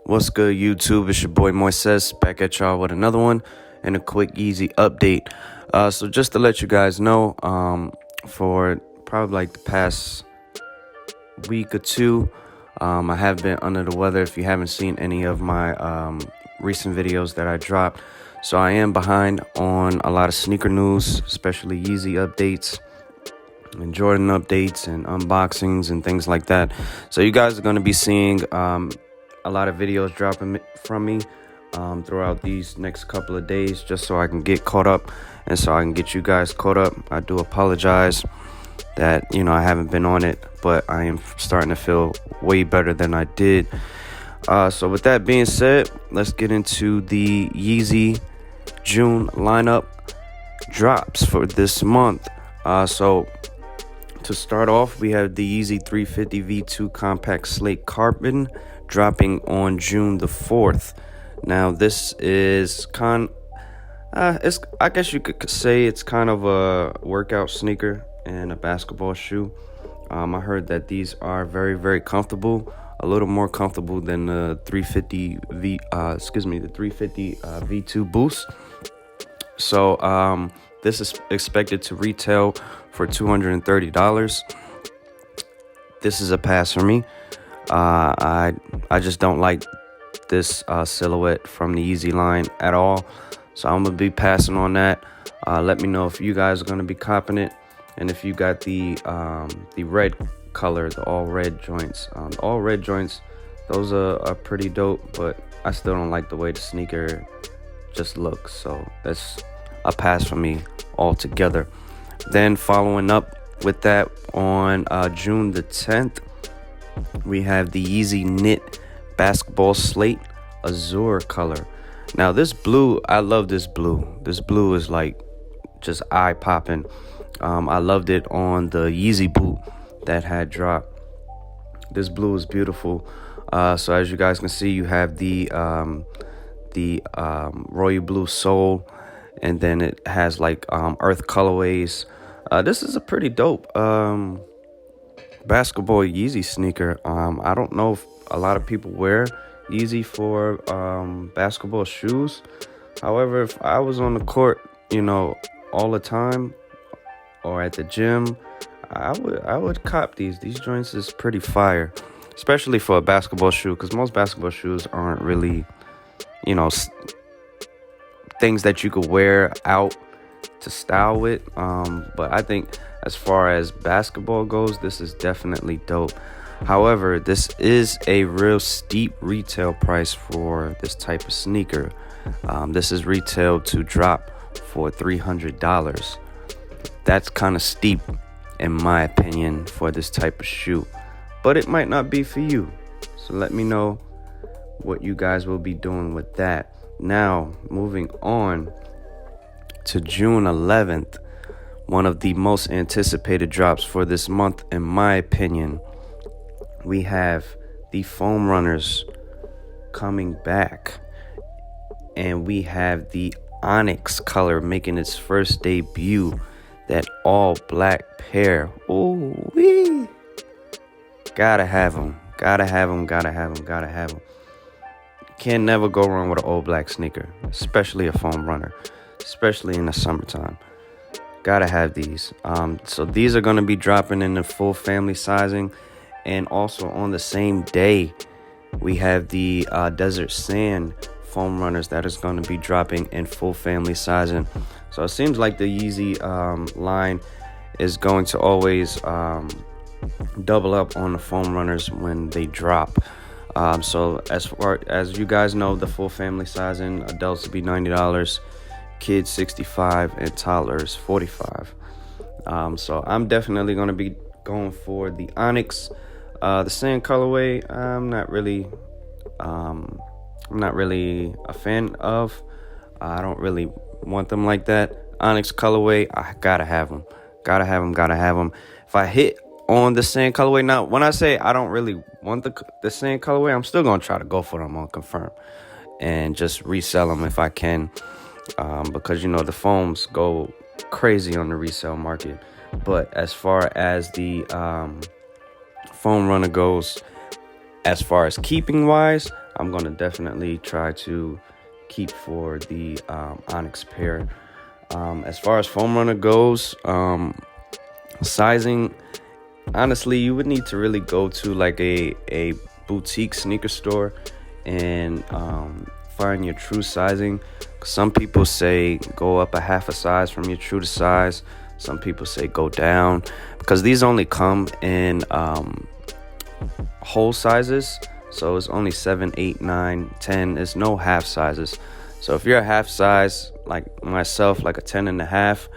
What's good, YouTube? It's your boy Moises back at y'all with another one and a quick Yeezy update. So just to let you guys know, for probably like the past week or two, I have been under the weather. If you haven't seen any of my recent videos that I dropped, so I am behind on a lot of sneaker news, especially Yeezy updates and Jordan updates and unboxings and things like that. So you guys are going to be seeing a lot of videos dropping from me throughout these next couple of days, just so I can get caught up and so I can get you guys caught up. I do apologize that I haven't been on it, but I am starting to feel way better than I did. So with that being said, let's get into the Yeezy June lineup drops for this month. So to start off, we have the Yeezy 350 V2 Compact Slate Carbon dropping on June the 4th. Now, this is I guess you could say it's kind of a workout sneaker and a basketball shoe. I heard that these are very, very comfortable, a little more comfortable than the 350 V2 Boost. So, this is expected to retail for $230. This is a pass for me. I just don't like this silhouette from the Yeezy line at all, so I'm gonna be passing on that. Let me know if you guys are gonna be copping it, and if you got the red color, the all red joints. The all red joints, those are pretty dope, but I still don't like the way the sneaker just looks, so that's a pass for me altogether. Then following up with that, on June the 10th, we have the Yeezy Knit Basketball Slate Azure color. Now this blue, I love this blue. This blue is like just eye popping. I loved it on the Yeezy boot that had dropped. This blue is beautiful. So as you guys can see, you have the royal blue sole, and then it has like earth colorways. This is a pretty dope basketball Yeezy sneaker. I don't know if a lot of people wear Yeezy for basketball shoes. However, if I was on the court, all the time, or at the gym, I would cop these. These joints is pretty fire, especially for a basketball shoe, because most basketball shoes aren't really, things that you could wear out to style with. But I think as far as basketball goes, this is definitely dope. However, this is a real steep retail price for this type of sneaker. This is retailed to drop for $300. That's kind of steep, in my opinion, for this type of shoe, but it might not be for you. So let me know what you guys will be doing with that. Now, moving on to June 11th, one of the most anticipated drops for this month, in my opinion. We have the foam runners coming back, and we have the onyx color making its first debut, that all black pair. Ooh wee, gotta have them. Can never go wrong with an all black sneaker, especially a foam runner, especially in the summertime. Gotta have these. So these are going to be dropping in the full family sizing, and also on the same day, we have the desert sand foam runners that is going to be dropping in full family sizing. So it seems like the Yeezy line is going to always double up on the foam runners when they drop. So as far as you guys know, the full family sizing, adults will be $90, kids $65, and toddlers $45. So I'm definitely going to be going for the onyx, the sand colorway. I'm not really a fan of. I don't really want them like that. Onyx colorway, I gotta have them. Gotta have them. If I hit on the sand colorway, now when I say I don't really want the sand colorway, I'm still gonna try to go for them on confirm and just resell them if I can, because the foams go crazy on the resale market. But as far as the foam runner goes, as far as keeping wise, I'm going to definitely try to keep for the Onyx pair. As far as foam runner goes, sizing, honestly, you would need to really go to like a boutique sneaker store and find your true sizing. Some people say go up a half a size from your true to size. Some people say go down, because these only come in whole sizes. So it's only 7, 8, 9, 10. There's no half sizes. So if you're a half size like myself, like a 10.5,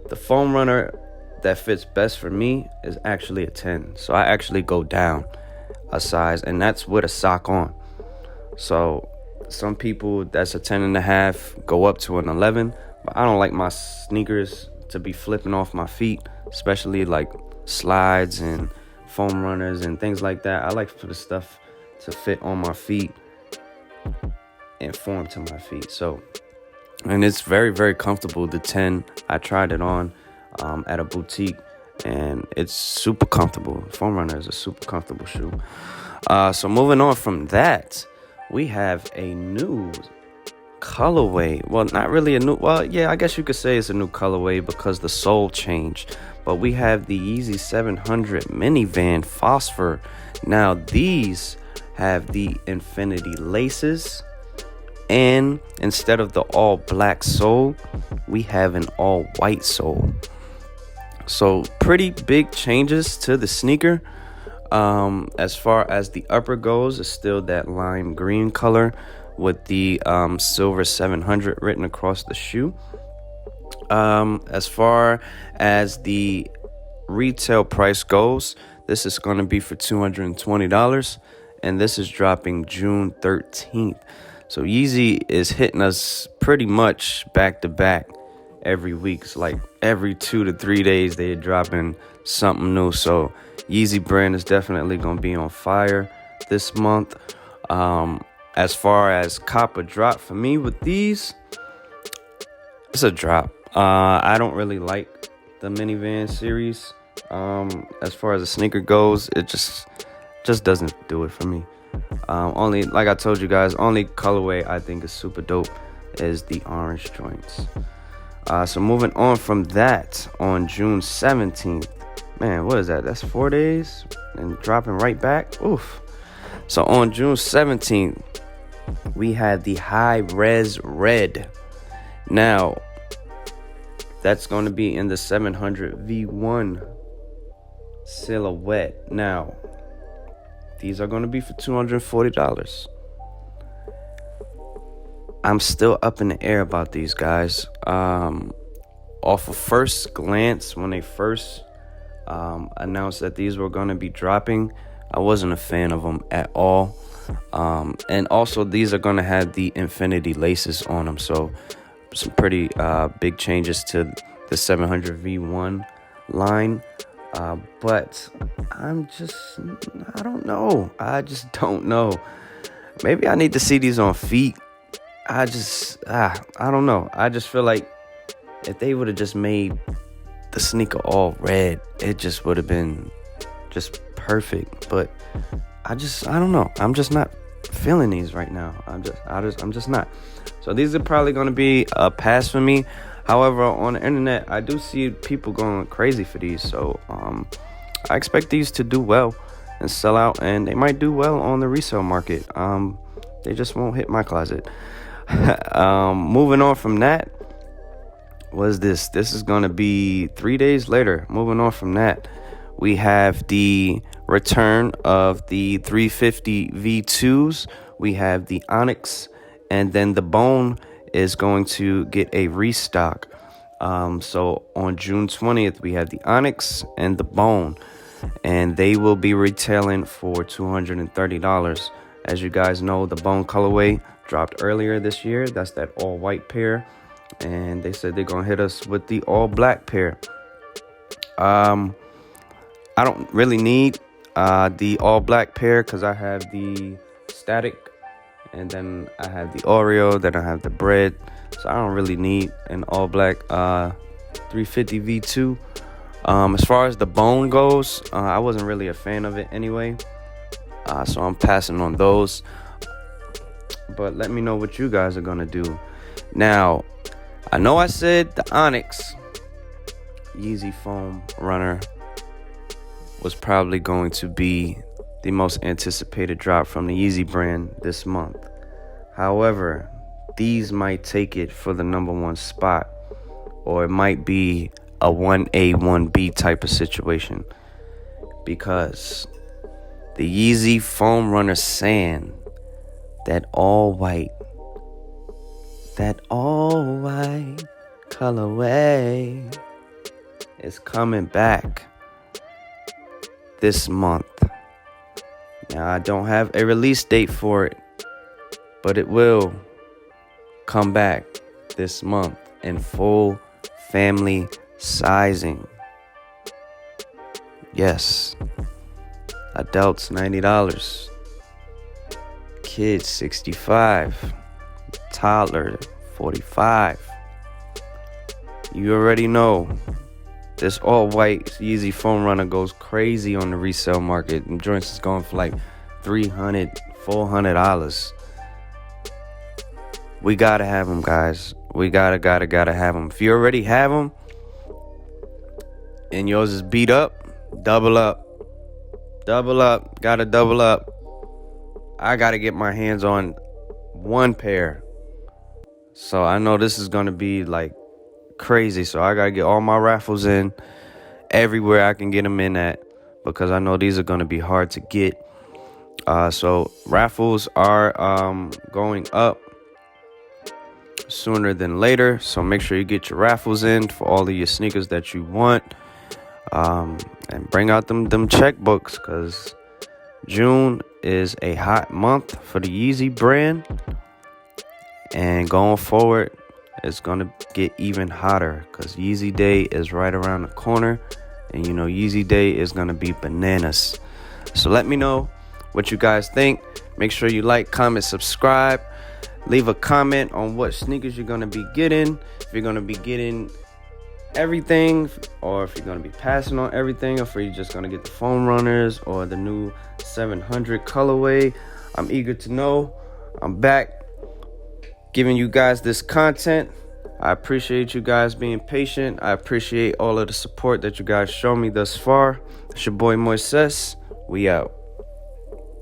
the foam runner that fits best for me is actually a 10. So I actually go down a size, and that's with a sock on. So some people, that's a 10.5, go up to an 11. But I don't like my sneakers to be flipping off my feet, especially like slides and foam runners and things like that. I like for the stuff to fit on my feet and form to my feet. So, and it's very, very comfortable. The 10, I tried it on at a boutique, and it's super comfortable. Foam runner is a super comfortable shoe. So moving on from that, we have a new colorway. Well, not really a new, well, yeah, I guess you could say it's a new colorway because the sole changed. But we have the Yeezy 700 minivan phosphor. Now these have the infinity laces, and instead of the all black sole, we have an all white sole. So pretty big changes to the sneaker. As far as the upper goes, it's still that lime green color with the silver 700 written across the shoe. As far as the retail price goes, this is going to be for $220, and this is dropping June 13th. So Yeezy is hitting us pretty much back to back every week. It's like every 2 to 3 days they're dropping something new. So Yeezy brand is definitely going to be on fire this month. As far as cop or drop for me with these, it's a drop. I don't really like the minivan series. As far as the sneaker goes, it just doesn't do it for me. Only, like I told you guys, only colorway I think is super dope is the orange joints. So moving on from that, on June 17th, man, what is that? That's 4 days and dropping right back. Oof. So on June 17th, we had the high res red. Now, that's going to be in the 700 V1 silhouette. Now, these are going to be for $240. I'm still up in the air about these guys. Off of first glance, when they first announced that these were going to be dropping, I wasn't a fan of them at all. And also, these are going to have the infinity laces on them. So some pretty big changes to the 700 V1 line. But I don't know. I just don't know. Maybe I need to see these on feet. I don't know. I just feel like if they would have just made the sneaker all red, it just would have been just perfect. But I don't know. I'm just not feeling these right now. I'm just not. So these are probably going to be a pass for me. However, on the internet, I do see people going crazy for these. So I expect these to do well and sell out, and they might do well on the resale market. They just won't hit my closet. Moving on from that, this is going to be 3 days later. Moving on from that, we have the return of the 350 V2s. We have the Onyx, and then the Bone is going to get a restock. So on June 20th, we have the Onyx and the Bone, and they will be retailing for $230. As you guys know, the Bone colorway dropped earlier this year. That's that all white pair, and they said they're gonna hit us with the all black pair. I don't really need the all black pair because I have the static, and then I have the Oreo, then I have the bread. So I don't really need an all black 350 V2. As far as the Bone goes, I wasn't really a fan of it anyway. So I'm passing on those. but let me know what you guys are gonna do. Now, I know I said the Onyx Yeezy foam runner was probably going to be the most anticipated drop from the Yeezy brand this month. However, these might take it for the number one spot, or it might be a 1A, 1B type of situation, because the Yeezy foam runner sand, that all white colorway is coming back this month. Now, I don't have a release date for it, but it will come back this month in full family sizing. Yes. Adults, $90. Kids, $65. Toddler, $45. You already know. This all-white Yeezy foam runner goes crazy on the resale market. And joints is going for like $300, $400. We gotta have them, guys. We gotta have them. If you already have them and yours is beat up, double up. Gotta double up. I gotta get my hands on one pair. So I know this is gonna be like crazy. So I gotta get all my raffles in everywhere I can get them in at, because I know these are gonna be hard to get. So raffles are going up sooner than later. So make sure you get your raffles in for all of your sneakers that you want. And bring out them checkbooks, because June is a hot month for the Yeezy brand. And going forward, it's going to get even hotter, because Yeezy Day is right around the corner. And you know, Yeezy Day is going to be bananas. So let me know what you guys think. Make sure you like, comment, subscribe. Leave a comment on what sneakers you're going to be getting. If you're going to be getting everything, or if you're going to be passing on everything, or if you're just going to get the foam runners or the new 700 colorway. I'm eager to know. I'm back giving you guys this content. I appreciate you guys being patient. I appreciate all of the support that you guys show me thus far. It's your boy Moises. We out.